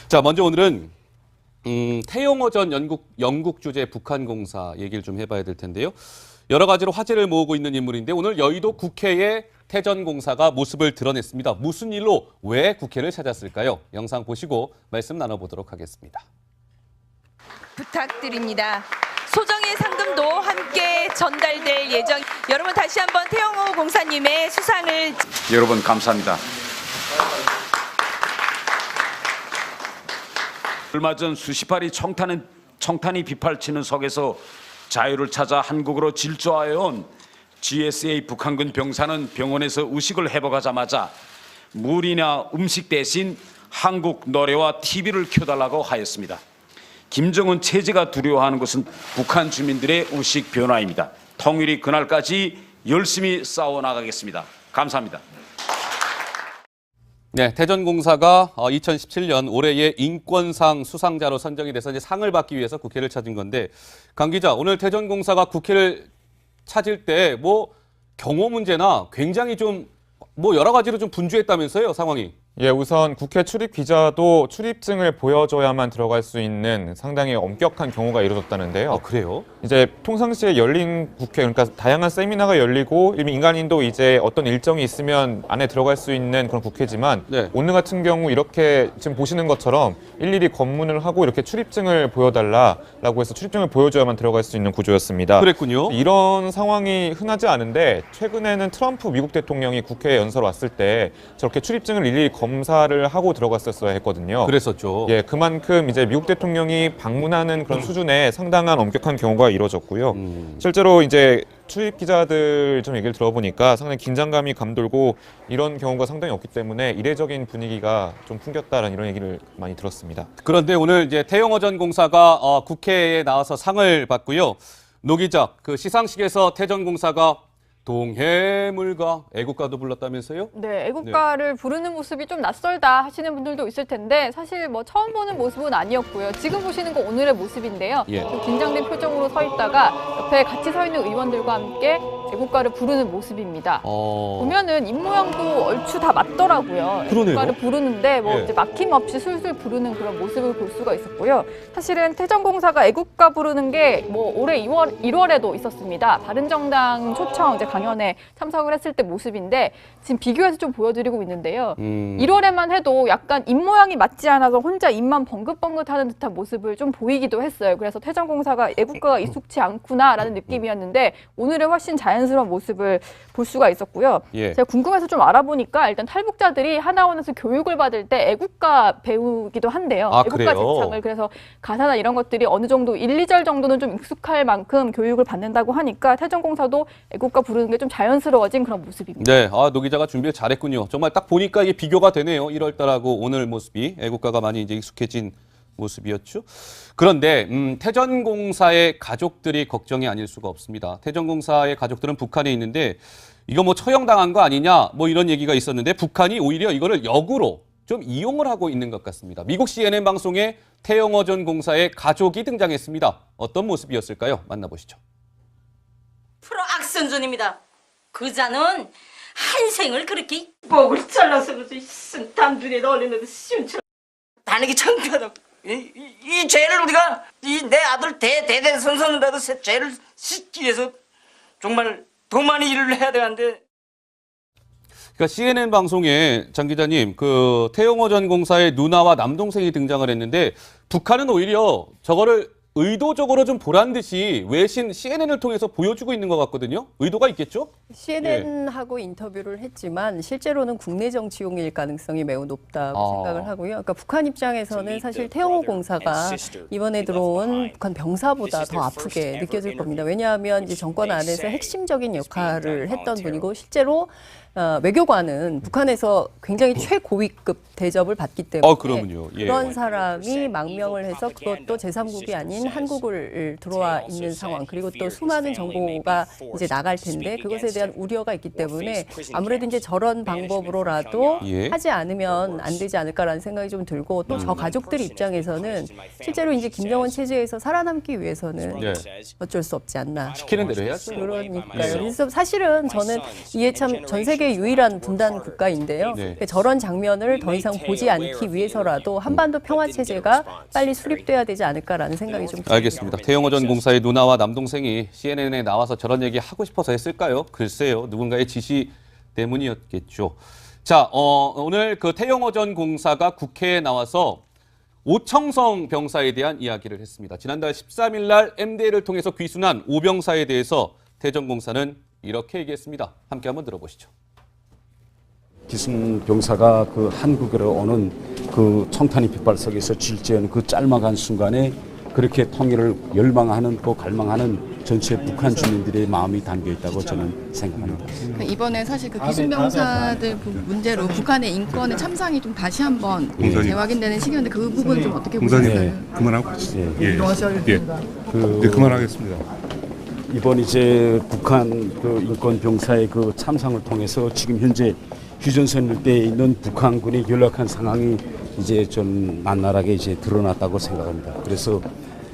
자, 먼저 오늘은 태영호 전 영국 주재 북한공사 얘기를 좀 해봐야 될 텐데요. 여러 가지로 화제를 모으고 있는 인물인데 오늘 여의도 국회에 태 전 공사가 모습을 드러냈습니다. 무슨 일로 왜 국회를 찾았을까요? 영상 보시고 말씀 나눠보도록 하겠습니다. 부탁드립니다. 소정의 상금도 함께 전달될 예정. 여러분 다시 한번 태영호 공사님의 수상을 여러분 감사합니다. 얼마 전 수십발이 청탄이 빗발치는 속에서 자유를 찾아 한국으로 질주하여 온 GSA 북한군 병사는 병원에서 의식을 회복하자마자 물이나 음식 대신 한국 노래와 TV를 켜달라고 하였습니다. 김정은 체제가 두려워하는 것은 북한 주민들의 의식 변화입니다. 통일이 그날까지 열심히 싸워나가겠습니다. 감사합니다. 네, 태 전 공사가 2017년 올해의 인권상 수상자로 선정이 돼서 이제 상을 받기 위해서 국회를 찾은 건데, 강 기자, 오늘 태 전 공사가 국회를 찾을 때 뭐 경호 문제나 굉장히 좀 여러 가지로 좀 분주했다면서요, 상황이? 예, 우선 국회 출입 기자도 출입증을 보여줘야만 들어갈 수 있는 상당히 엄격한 경우가 이루어졌다는데요. 아, 그래요? 이제 평상시에 열린 국회, 그러니까 다양한 세미나가 열리고 민간인도 이제 어떤 일정이 있으면 안에 들어갈 수 있는 그런 국회지만 네. 오늘 같은 경우 이렇게 지금 보시는 것처럼 일일이 검문을 하고 이렇게 출입증을 보여달라라고 해서 출입증을 보여줘야만 들어갈 수 있는 구조였습니다. 그랬군요. 이런 상황이 흔하지 않은데 최근에는 트럼프 미국 대통령이 국회에 연설 왔을 때 저렇게 출입증을 일일이 검사를 하고 들어갔었어야 했거든요. 그랬었죠. 예, 그만큼 이제 미국 대통령이 방문하는 그런 수준의 상당한 엄격한 경우가 이루어졌고요. 실제로 이제 출입 기자들 좀 얘기를 들어보니까 상당히 긴장감이 감돌고 이런 경우가 상당히 없기 때문에 이례적인 분위기가 좀 풍겼다라는 이런 얘기를 많이 들었습니다. 그런데 오늘 이제 태영호 전 공사가 국회에 나와서 상을 받고요. 노 기자, 그 시상식에서 태 전 공사가 동해물과 애국가도 불렀다면서요? 네, 애국가를 부르는 모습이 좀 낯설다 하시는 분들도 있을 텐데 사실 뭐 처음 보는 모습은 아니었고요. 지금 보시는 거 오늘의 모습인데요. 예. 좀 긴장된 표정으로 서 있다가 옆에 같이 서 있는 의원들과 함께 애국가를 부르는 모습입니다. 보면은 입모양도 얼추 다 맞더라고요. 그러네요. 애국가를 부르는데 뭐 예. 이제 막힘없이 술술 부르는 그런 모습을 볼 수가 있었고요. 사실은 태전공사가 애국가 부르는 게 뭐 올해 1월에도 있었습니다. 바른정당 초청 이제 강연에 참석을 했을 때 모습인데 지금 비교해서 좀 보여드리고 있는데요. 1월에만 해도 약간 입모양이 맞지 않아서 혼자 입만 벙긋벙긋하는 듯한 모습을 좀 보이기도 했어요. 그래서 태전공사가 애국가가 익숙치 않구나라는 느낌이었는데 오늘은 훨씬 자연스러운 모습을 볼 수가 있었고요. 예. 제가 궁금해서 좀 알아보니까 일단 탈북자들이 하나원에서 교육을 받을 때 애국가 배우기도 한대요. 아, 애국가 그래요? 제창을. 그래서 가사나 이런 것들이 어느 정도 1, 2절 정도는 좀 익숙할 만큼 교육을 받는다고 하니까 태전공사도 애국가 부르는 게 좀 자연스러워진 그런 모습입니다. 네, 노 기자가 준비를 잘했군요. 정말 딱 보니까 이게 비교가 되네요. 1월 달하고 오늘 모습이 애국가가 많이 이제 익숙해진 모습이었죠. 그런데 태전공사의 가족들이 걱정이 아닐 수가 없습니다. 태전공사의 가족들은 북한에 있는데 이거 뭐 처형당한 거 아니냐 뭐 이런 얘기가 있었는데 북한이 오히려 이거를 역으로 좀 이용을 하고 있는 것 같습니다. 미국 CNN 방송에 태영호 전 공사의 가족이 등장했습니다. 어떤 모습이었을까요? 만나보시죠. 프로 악선전입니다. 그자는 한 생을 그렇게 목을 잘라서 쓴땀 눈에 넣으려는데 심처럼 다니기 창피하다고. 이 죄를 우리가 내 아들 대대손손이라도 죄를 씻기 위해서 정말 더 많이 일을 해야 되는데. 그러니까 CNN 방송에 장 기자님, 그 태영호 전 공사의 누나와 남동생이 등장을 했는데 북한은 오히려 저거를 의도적으로 좀 보란 듯이 외신 CNN을 통해서 보여주고 있는 것 같거든요. 의도가 있겠죠? CNN하고 인터뷰를 했지만 실제로는 국내 정치용일 가능성이 매우 높다고 생각을 하고요. 그러니까 북한 입장에서는 사실 태영호 공사가 이번에 들어온 북한 병사보다 더 아프게 느껴질 겁니다. 왜냐하면 이제 정권 안에서 핵심적인 역할을 했던 분이고 실제로 외교관은 북한에서 굉장히 최고위급 대접을 받기 때문에 그러면요. 예. 그런 사람이 망명을 해서 그것도 제3국이 아닌 한국을 들어와 있는 상황 그리고 또 수많은 정보가 이제 나갈 텐데 그것에 대한 우려가 있기 때문에 아무래도 이제 저런 방법으로라도 예. 하지 않으면 안 되지 않을까라는 생각이 좀 들고 또 저 가족들 입장에서는 실제로 이제 김정은 체제에서 살아남기 위해서는 네. 어쩔 수 없지 않나. 시키는 대로 해야죠. 그러니까요. 그래서 사실은 저는 이게 참 전 세계 세계 유일한 분단 국가인데요. 네. 그러니까 저런 장면을 더 이상 보지 않기 위해서라도 한반도 평화 체제가 빨리 수립돼야 되지 않을까라는 생각이 좀 듭니다. 알겠습니다. 태영호 전 공사의 누나와 남동생이 CNN에 나와서 저런 얘기 하고 싶어서 했을까요? 글쎄요. 누군가의 지시 때문이었겠죠. 자, 오늘 그 태영호 전 공사가 국회에 나와서 오청성 병사에 대한 이야기를 했습니다. 지난달 13일 날 MDL을 통해서 귀순한 오병사에 대해서 태 전 공사는 이렇게 얘기했습니다. 함께 한번 들어보시죠. 기순 병사가 그 한국으로 오는 그 청탄이 빗발석에서 질주하는 그 짤막한 순간에 그렇게 통일을 열망하는 또 갈망하는 전체 북한 주민들의 마음이 담겨 있다고 저는 생각합니다. 그러니까 이번에 사실 그 기순병사들 문제로 북한의 인권의 참상이 좀 다시 한번 재확인되는 시기인데 그 부분 좀 어떻게 보시나요? 그만하고 그만하겠습니다. 이번 이제 북한 그 인권 병사의 그 참상을 통해서 지금 현재 휴전선 일대에 있는 북한군의 열악한 상황이 이제 좀 만나라하게 이제 드러났다고 생각합니다. 그래서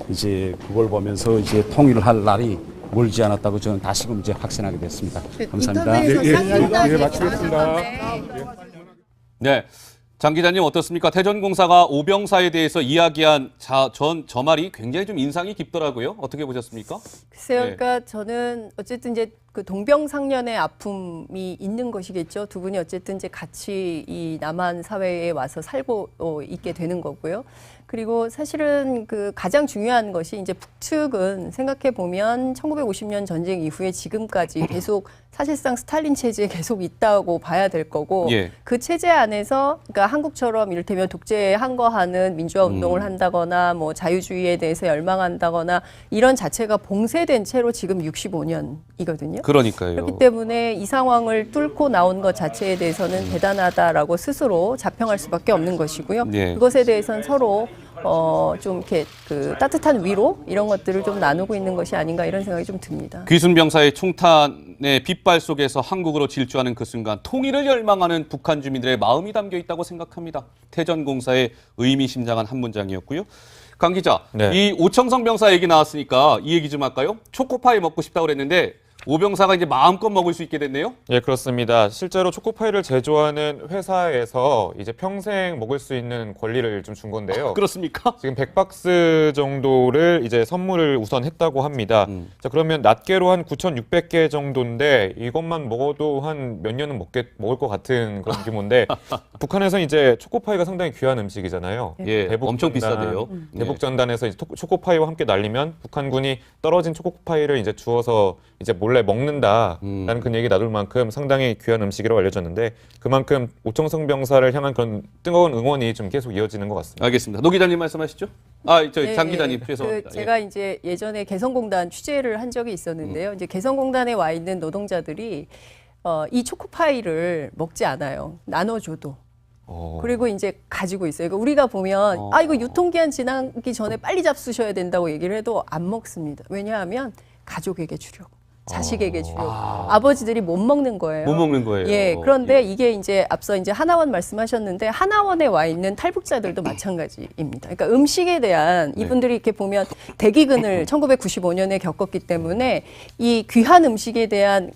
이제 그걸 보면서 이제 통일을 할 날이 멀지 않았다고 저는 다시금 이제 확신하게 됐습니다. 감사합니다. 예, 마치겠습니다. 네. 장 기자님 어떻습니까? 태전공사가 오병사에 대해서 이야기한 저 말이 굉장히 좀 인상이 깊더라고요. 어떻게 보셨습니까? 글쎄요, 네. 그러니까 저는 어쨌든 이제 그 동병상련의 아픔이 있는 것이겠죠. 두 분이 어쨌든 이제 같이 이 남한 사회에 와서 살고 있게 되는 거고요. 그리고 사실은 그 가장 중요한 것이 이제 북측은 생각해 보면 1950년 전쟁 이후에 지금까지 계속 사실상 스탈린 체제에 계속 있다고 봐야 될 거고 예. 그 체제 안에서 그러니까 한국처럼 이를테면 독재에 항거하는 민주화 운동을 한다거나 뭐 자유주의에 대해서 열망한다거나 이런 자체가 봉쇄된 채로 지금 65년이거든요. 그러니까요. 그렇기 때문에 이 상황을 뚫고 나온 것 자체에 대해서는 대단하다라고 스스로 자평할 수밖에 없는 것이고요. 네. 그것에 대해서는 서로 좀 이렇게 그 따뜻한 위로 이런 것들을 좀 나누고 있는 것이 아닌가 이런 생각이 좀 듭니다. 귀순 병사의 총탄의 빗발 속에서 한국으로 질주하는 그 순간 통일을 열망하는 북한 주민들의 마음이 담겨 있다고 생각합니다. 태전공사의 의미심장한 한 문장이었고요. 강 기자, 네. 이 오청성 병사 얘기 나왔으니까 이 얘기 좀 할까요? 초코파이 먹고 싶다고 그랬는데 오병사가 이제 마음껏 먹을 수 있게 됐네요. 예, 그렇습니다. 실제로 초코파이를 제조하는 회사에서 이제 평생 먹을 수 있는 권리를 좀 준 건데요. 그렇습니까? 지금 100박스 정도를 이제 선물을 우선 했다고 합니다. 자, 그러면 낱개로 한 9,600개 정도인데 이것만 먹어도 한 몇 년은 먹을 것 같은 그런 규모인데 북한에서는 이제 초코파이가 상당히 귀한 음식이잖아요. 예, 대북 엄청 전단, 비싸대요. 대북 전단에서 이제 초코파이와 함께 날리면 북한군이 떨어진 초코파이를 이제 주워서 이제 몰래 먹는다라는 그 얘기 나눌 만큼 상당히 귀한 음식이라고 알려졌는데 그만큼 오청성 병사를 향한 그런 뜨거운 응원이 좀 계속 이어지는 것 같습니다. 알겠습니다. 노 기자님 말씀하시죠? 장 기자님 죄송합니다. 그 제가 이제 예전에 개성공단 취재를 한 적이 있었는데요. 이제 개성공단에 와 있는 노동자들이 이 초코파이를 먹지 않아요. 나눠줘도. 그리고 이제 가지고 있어요. 그러니까 우리가 보면 이거 유통기한 지나기 전에 빨리 잡수셔야 된다고 얘기를 해도 안 먹습니다. 왜냐하면 가족에게 주려고. 자식에게 주려고. 아버지들이 못 먹는 거예요. 못 먹는 거예요. 예. 그런데 이게 이제 앞서 이제 하나원 말씀하셨는데 하나원에 와 있는 탈북자들도 마찬가지입니다. 그러니까 음식에 대한 이분들이 이렇게 보면 대기근을 1995년에 겪었기 때문에 이 귀한 음식에 대한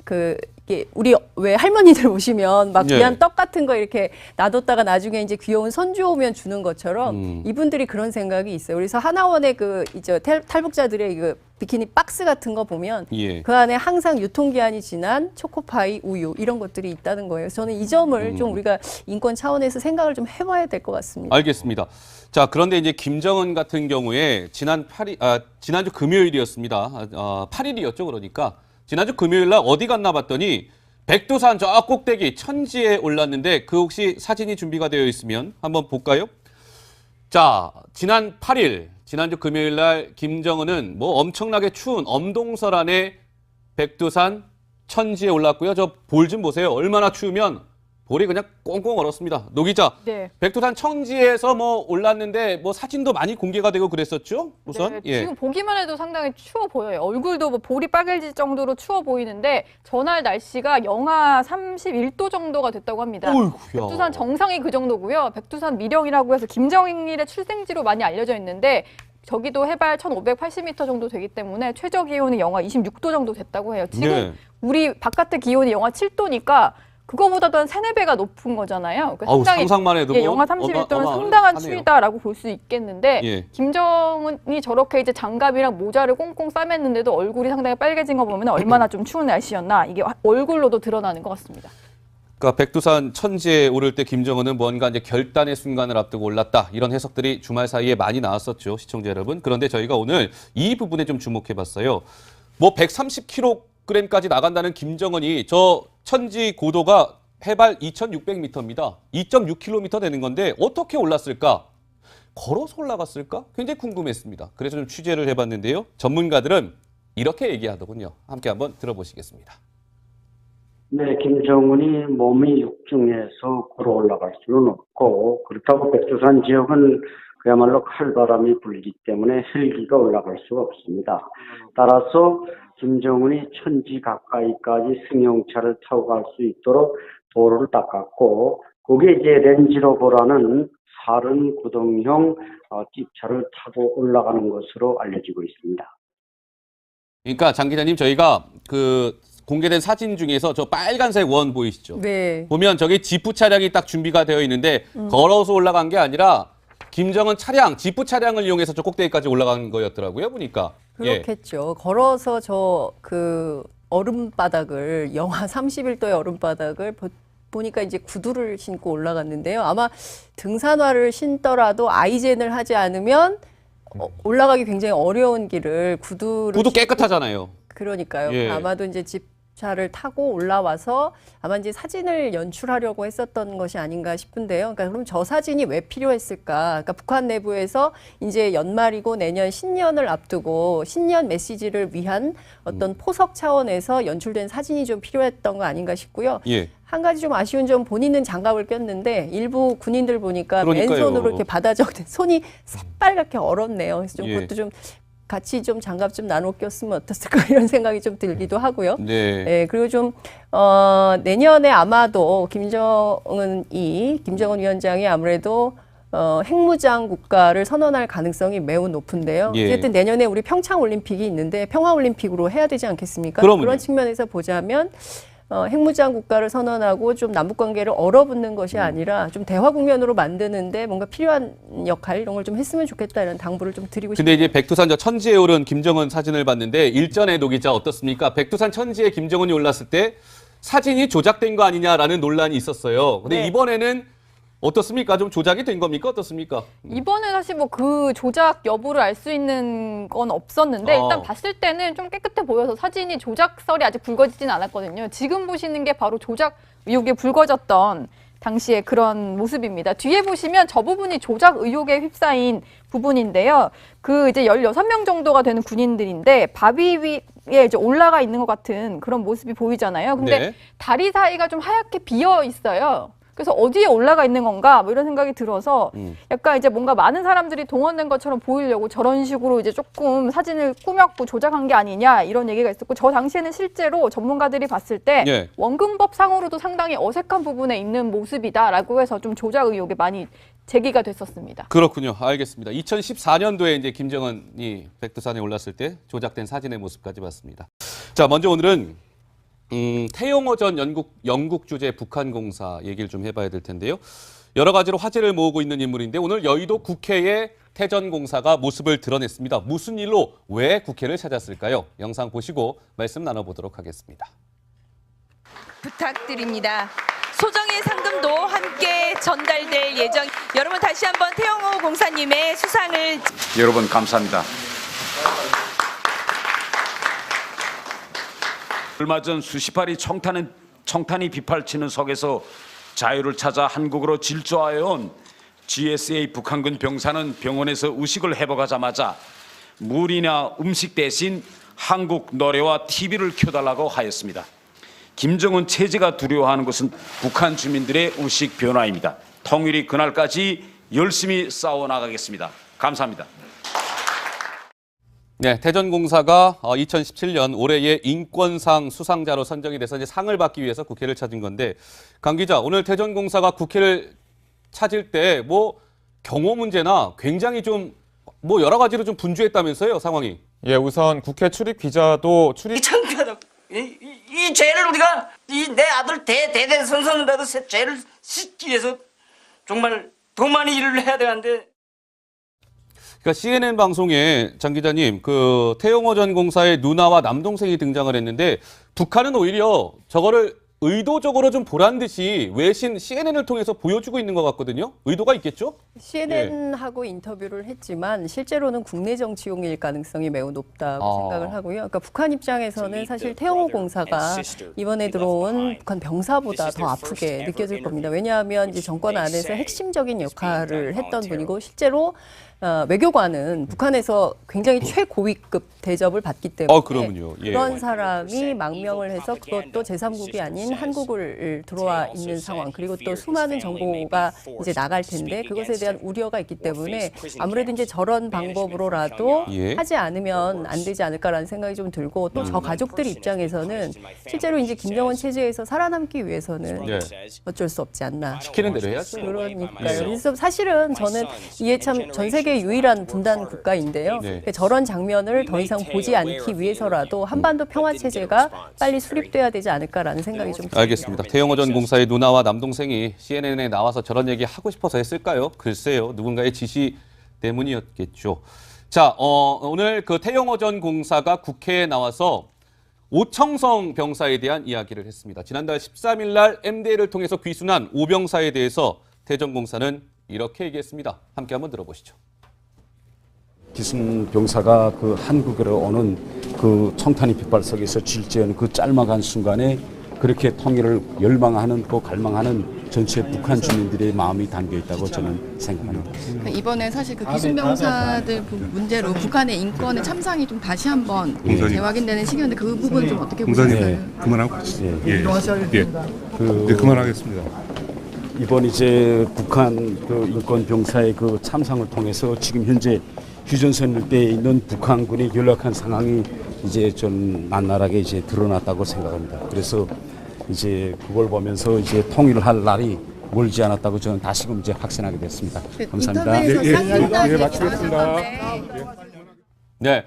이게 우리 왜 할머니들 오시면 막 귀한 예. 떡 같은 거 이렇게 놔뒀다가 나중에 이제 귀여운 손주 오면 주는 것처럼 이분들이 그런 생각이 있어요. 그래서 하나원의 그 이제 탈북자들의 그 비키니 박스 같은 거 보면 예. 그 안에 항상 유통기한이 지난 초코파이, 우유 이런 것들이 있다는 거예요. 저는 이 점을 좀 우리가 인권 차원에서 생각을 좀 해봐야 될 것 같습니다. 알겠습니다. 자, 그런데 이제 김정은 같은 경우에 지난주 금요일이었습니다. 8일이었죠, 그러니까. 지난주 금요일 날 어디 갔나 봤더니 백두산 저 꼭대기 천지에 올랐는데 그 혹시 사진이 준비가 되어 있으면 한번 볼까요? 자, 지난 8일, 지난주 금요일 날 김정은은 뭐 엄청나게 추운 엄동설안에 백두산 천지에 올랐고요. 저 볼 좀 보세요. 얼마나 추우면 볼이 그냥 꽁꽁 얼었습니다. 노 기자, 네. 백두산 천지에서 뭐 올랐는데 뭐 사진도 많이 공개가 되고 그랬었죠? 우선 네, 지금 보기만 해도 상당히 추워 보여요. 얼굴도 뭐 볼이 빨개질 정도로 추워 보이는데 전날 날씨가 영하 31도 정도가 됐다고 합니다. 어이구야. 백두산 정상이 그 정도고요. 백두산 미령이라고 해서 김정일의 출생지로 많이 알려져 있는데 저기도 해발 1,580m 정도 되기 때문에 최저 기온이 영하 26도 정도 됐다고 해요. 지금 네. 우리 바깥의 기온이 영하 7도니까 그거보다도 한 3-4배가 높은 거잖아요. 그러니까 아우, 상상만 해도 예, 뭐 영하 31도는 상당한 어마어마하네요. 추위다라고 볼 수 있겠는데 예. 김정은이 저렇게 이제 장갑이랑 모자를 꽁꽁 싸맸는데도 얼굴이 상당히 빨개진 거 보면 얼마나 좀 추운 날씨였나 이게 얼굴로도 드러나는 것 같습니다. 그러니까 백두산 천지에 오를 때 김정은은 뭔가 이제 결단의 순간을 앞두고 올랐다. 이런 해석들이 주말 사이에 많이 나왔었죠, 시청자 여러분. 그런데 저희가 오늘 이 부분에 좀 주목해봤어요. 뭐 130kg까지 나간다는 김정은이 저 천지 고도가 해발 2,600m입니다. 2.6km 되는 건데 어떻게 올랐을까? 걸어서 올라갔을까? 굉장히 궁금했습니다. 그래서 좀 취재를 해봤는데요. 전문가들은 이렇게 얘기하더군요. 함께 한번 들어보시겠습니다. 네, 김정은이 몸이 육중해서 걸어 올라갈 수는 없고, 그렇다고 백두산 지역은 그야말로 칼바람이 불기 때문에 헬기가 올라갈 수가 없습니다. 따라서 김정은이 천지 가까이까지 승용차를 타고 갈 수 있도록 도로를 닦았고, 거기에 이제 렌지로버라는 사른 구동형 찝차를 타고 올라가는 것으로 알려지고 있습니다. 그러니까 장 기자님, 저희가 그 공개된 사진 중에서 저 빨간색 원 보이시죠? 네. 보면 저기 지프 차량이 딱 준비가 되어 있는데 걸어서 올라간 게 아니라 김정은 차량, 지프 차량을 이용해서 저 꼭대기까지 올라간 거였더라고요, 보니까. 그렇겠죠. 걸어서 저 그 얼음바닥을 영하 31도의 얼음바닥을 보니까 이제 구두를 신고 올라갔는데요. 아마 등산화를 신더라도 아이젠을 하지 않으면 올라가기 굉장히 어려운 길을 구두 깨끗하잖아요. 그러니까요. 예. 아마도 이제 집차를 타고 올라와서 아마 이제 사진을 연출하려고 했었던 것이 아닌가 싶은데요. 그러니까 그럼 저 사진이 왜 필요했을까? 그러니까 북한 내부에서 이제 연말이고 내년 신년을 앞두고 신년 메시지를 위한 어떤 포석 차원에서 연출된 사진이 좀 필요했던 거 아닌가 싶고요. 예. 한 가지 좀 아쉬운 점, 본인은 장갑을 꼈는데 일부 군인들 보니까 그러니까요. 맨손으로 이렇게 받아 적는 손이 새빨갛게 얼었네요. 그래서 좀 예. 그것도 좀 같이 좀 장갑 좀 나눠 꼈으면 어땠을까 이런 생각이 좀 들기도 하고요. 네. 네, 그리고 좀 내년에 아마도 김정은 위원장이 아무래도 핵무장 국가를 선언할 가능성이 매우 높은데요. 예. 어쨌든 내년에 우리 평창 올림픽이 있는데 평화 올림픽으로 해야 되지 않겠습니까? 그럼요. 그런 측면에서 보자면 핵무장 국가를 선언하고 좀 남북 관계를 얼어붙는 것이 아니라 좀 대화 국면으로 만드는데 뭔가 필요한 역할 이런 걸 좀 했으면 좋겠다 이런 당부를 좀 드리고 근데 싶습니다. 이제 백두산 저 천지에 오른 김정은 사진을 봤는데 일전에 노기자 어떻습니까? 백두산 천지에 김정은이 올랐을 때 사진이 조작된 거 아니냐라는 논란이 있었어요. 근데 네. 이번에는 어떻습니까? 좀 조작이 된 겁니까? 어떻습니까? 이번에 사실 뭐 그 조작 여부를 알 수 있는 건 없었는데 일단 봤을 때는 좀 깨끗해 보여서 사진이 조작설이 아직 불거지진 않았거든요. 지금 보시는 게 바로 조작 의혹에 불거졌던 당시의 그런 모습입니다. 뒤에 보시면 저 부분이 조작 의혹에 휩싸인 부분인데요. 그 이제 16명 정도가 되는 군인들인데 바위 위에 이제 올라가 있는 것 같은 그런 모습이 보이잖아요. 근데 네. 다리 사이가 좀 하얗게 비어 있어요. 그래서 어디에 올라가 있는 건가 뭐 이런 생각이 들어서 약간 이제 뭔가 많은 사람들이 동원된 것처럼 보이려고 저런 식으로 이제 조금 사진을 꾸몄고 조작한 게 아니냐 이런 얘기가 있었고 저 당시에는 실제로 전문가들이 봤을 때 예. 원근법 상으로도 상당히 어색한 부분에 있는 모습이다라고 해서 좀 조작 의혹이 많이 제기가 됐었습니다. 그렇군요. 알겠습니다. 2014년도에 이제 김정은이 백두산에 올랐을 때 조작된 사진의 모습까지 봤습니다. 자, 먼저 오늘은 태용호 전 영국 주재 북한공사 얘기를 좀 해봐야 될 텐데요. 여러 가지로 화제를 모으고 있는 인물인데 오늘 여의도 국회에 태전공사가 모습을 드러냈습니다. 무슨 일로 왜 국회를 찾았을까요? 영상 보시고 말씀 나눠보도록 하겠습니다. 부탁드립니다. 소정의 상금도 함께 전달될 예정. 여러분 다시 한번 태용호 공사님의 수상을 여러분 감사합니다. 얼마 전 수십발이 청탄이 비팔치는 석에서 자유를 찾아 한국으로 질주하여 온 GSA 북한군 병사는 병원에서 의식을 회복하자마자 물이나 음식 대신 한국 노래와 TV를 켜달라고 하였습니다. 김정은 체제가 두려워하는 것은 북한 주민들의 의식 변화입니다. 통일이 그날까지 열심히 싸워나가겠습니다. 감사합니다. 네, 태전공사가 2017년 올해의 인권상 수상자로 선정이 돼서 이제 상을 받기 위해서 국회를 찾은 건데, 강 기자, 오늘 태전공사가 국회를 찾을 때 뭐 경호 문제나 굉장히 좀 뭐 여러 가지로 좀 분주했다면서요, 상황이? 예, 우선 국회 출입 기자도 이 창피하다고. 이 이 죄를 우리가 이 내 아들 대대손손이라도 죄를 씻기 위해서 정말 더 많이 일을 해야 되는데. 그러니까 CNN 방송에 장 기자님, 그 태영호 전 공사의 누나와 남동생이 등장을 했는데 북한은 오히려 저거를 의도적으로 좀 보란 듯이 외신 CNN을 통해서 보여주고 있는 것 같거든요. 의도가 있겠죠? CNN하고 인터뷰를 했지만 실제로는 국내 정치용일 가능성이 매우 높다고 생각을 하고요. 그러니까 북한 입장에서는 사실 태영호 공사가 이번에 들어온 북한 병사보다 더 아프게 느껴질 겁니다. 왜냐하면 이제 정권 안에서 핵심적인 역할을 했던 분이고 실제로 외교관은 북한에서 굉장히 최고위급 대접을 받기 때문에 그러면요. 예. 그런 사람이 망명을 해서 그것도 제3국이 아닌 한국을 들어와 있는 상황, 그리고 또 수많은 정보가 이제 나갈 텐데 그것에 대한 우려가 있기 때문에 아무래도 이제 저런 방법으로라도 하지 않으면 안 되지 않을까라는 생각이 좀 들고, 또 저 가족들 입장에서는 실제로 이제 김정은 체제에서 살아남기 위해서는 어쩔 수 없지 않나. 시키는 대로 해야죠. 그러니까요. 그래서 사실은 저는 이게 참 전 세계 유일한 분단 국가인데요. 저런 장면을 더 이상 보지 않기 위해서라도 한반도 평화 체제가 빨리 수립돼야 되지 않을까라는 생각이 좀 듭니다. 알겠습니다. 태영호 전 공사의 누나와 남동생이 CNN에 나와서 저런 얘기 하고 싶어서 했을까요? 글쎄요. 누군가의 지시 때문이었겠죠. 자, 오늘 그 태영호 전 공사가 국회에 나와서 오청성 병사에 대한 이야기를 했습니다. 지난달 13일 날 MDL을 통해서 귀순한 오병사에 대해서 태 전 공사는 이렇게 얘기했습니다. 함께 한번 들어보시죠. 기순 병사가 그 한국으로 오는 그 청탄이 빗발석에서 질주하는 그 짤막한 순간에 그렇게 통일을 열망하는 또 갈망하는 전체 북한 주민들의 마음이 담겨 있다고 저는 생각합니다. 이번에 사실 그 기순병사들 문제로 북한의 인권의 참상이 좀 다시 한번 재확인되는 시기인데 그 부분 좀 어떻게 보세요? 그만하고 그만하겠습니다. 이번 이제 북한 그 인권 병사의 그 참상을 통해서 지금 현재 휴전선 일대에 있는 북한군이 열악한 상황이 이제 좀 만나라하게 이제 드러났다고 생각합니다. 그래서 이제 그걸 보면서 이제 통일을 할 날이 멀지 않았다고 저는 다시금 이제 확신하게 됐습니다. 감사합니다. 마치겠습니다. 네.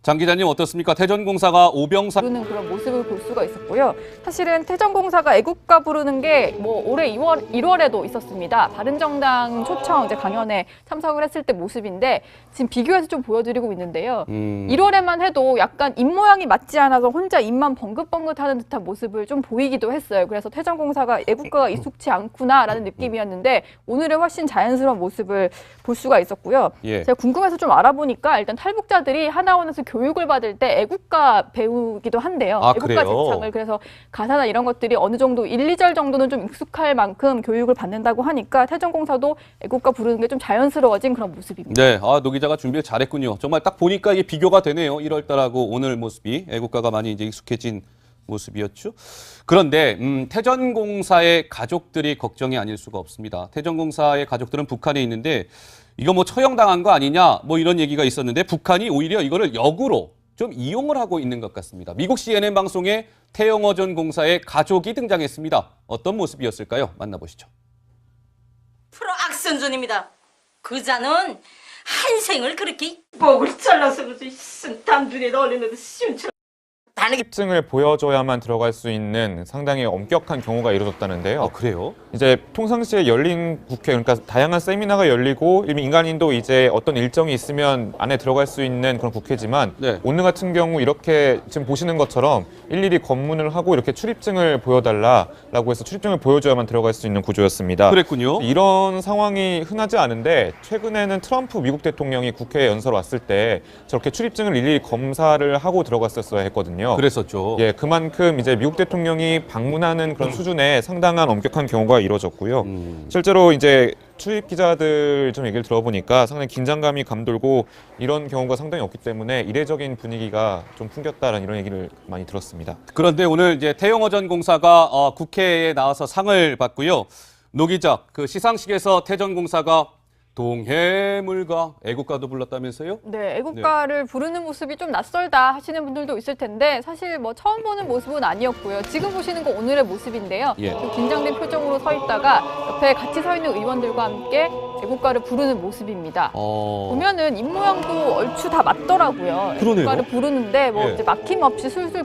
장 기자님 어떻습니까? 태전공사가 오병사 부르는 그런 모습을 볼 수가 있었고요. 사실은 태전공사가 애국가 부르는 게 뭐 올해 1월에도 있었습니다. 바른정당 초청 이제 강연에 참석을 했을 때 모습인데 지금 비교해서 좀 보여드리고 있는데요. 1월에만 해도 약간 입모양이 맞지 않아서 혼자 입만 벙긋벙긋하는 듯한 모습을 좀 보이기도 했어요. 그래서 태전공사가 애국가가 익숙치 않구나라는 느낌이었는데 오늘은 훨씬 자연스러운 모습을 볼 수가 있었고요. 제가 궁금해서 좀 알아보니까 일단 탈북자들이 하나원에서 교육을 받을 때 애국가 배우기도 한대요. 애국가 제창을. 그래서 가사나 이런 것들이 어느 정도 1, 2절 정도는 좀 익숙할 만큼 교육을 받는다고 하니까 태전공사도 애국가 부르는 게 좀 자연스러워진 그런 모습입니다. 네, 노 기자가 준비를 잘했군요. 정말 딱 보니까 이게 비교가 되네요. 1월 달하고 오늘 모습이 애국가가 많이 이제 익숙해진 모습이었죠. 그런데 태전공사의 가족들이 걱정이 아닐 수가 없습니다. 태전공사의 가족들은 북한에 있는데 이거 뭐 처형당한 거 아니냐 뭐 이런 얘기가 있었는데 북한이 오히려 이거를 역으로 좀 이용을 하고 있는 것 같습니다. 미국 CNN 방송에 태영호 전 공사의 가족이 등장했습니다. 어떤 모습이었을까요? 만나보시죠. 프로 악선전입니다. 그자는 한 생을 그렇게 목을 잘라서 담 눈에 넣으려는데 시원처럼 출입증을 보여줘야만 들어갈 수 있는 상당히 엄격한 경우가 이루어졌다는데요. 그래요? 이제 평상시에 열린 국회, 그러니까 다양한 세미나가 열리고 민간인도 이제 어떤 일정이 있으면 안에 들어갈 수 있는 그런 국회지만 오늘 같은 경우 이렇게 지금 보시는 것처럼 일일이 검문을 하고 이렇게 출입증을 보여달라라고 해서 출입증을 보여줘야만 들어갈 수 있는 구조였습니다. 그랬군요. 이런 상황이 흔하지 않은데 최근에는 트럼프 미국 대통령이 국회에 연설 왔을 때 저렇게 출입증을 일일이 검사를 하고 들어갔었어야 했거든요. 그랬었죠. 예, 그만큼 이제 미국 대통령이 방문하는 그런 수준의 상당한 엄격한 경우가 이루어졌고요. 실제로 이제 출입 기자들 좀 얘기를 들어보니까 상당히 긴장감이 감돌고 이런 경우가 상당히 없기 때문에 이례적인 분위기가 좀 풍겼다라는 이런 얘기를 많이 들었습니다. 그런데 오늘 이제 태영호 전 공사가 국회에 나와서 상을 받고요. 노 기자, 그 시상식에서 태 전 공사가 동해물과 애국가도 불렀다면서요? 네, 애국가를 부르는 모습이 좀 낯설다 하시는 분들도 있을 텐데 사실 뭐 처음 보는 모습은 아니었고요. 지금 보시는 거 오늘의 모습인데요. 좀 긴장된 표정으로 서 있다가 옆에 같이 서 있는 의원들과 함께 애국가를 부르는 모습입니다. 보면은 입모양도 얼추 다 맞더라고요. 그러네요. 애국가를 부르는데 뭐 이제 막힘없이 술술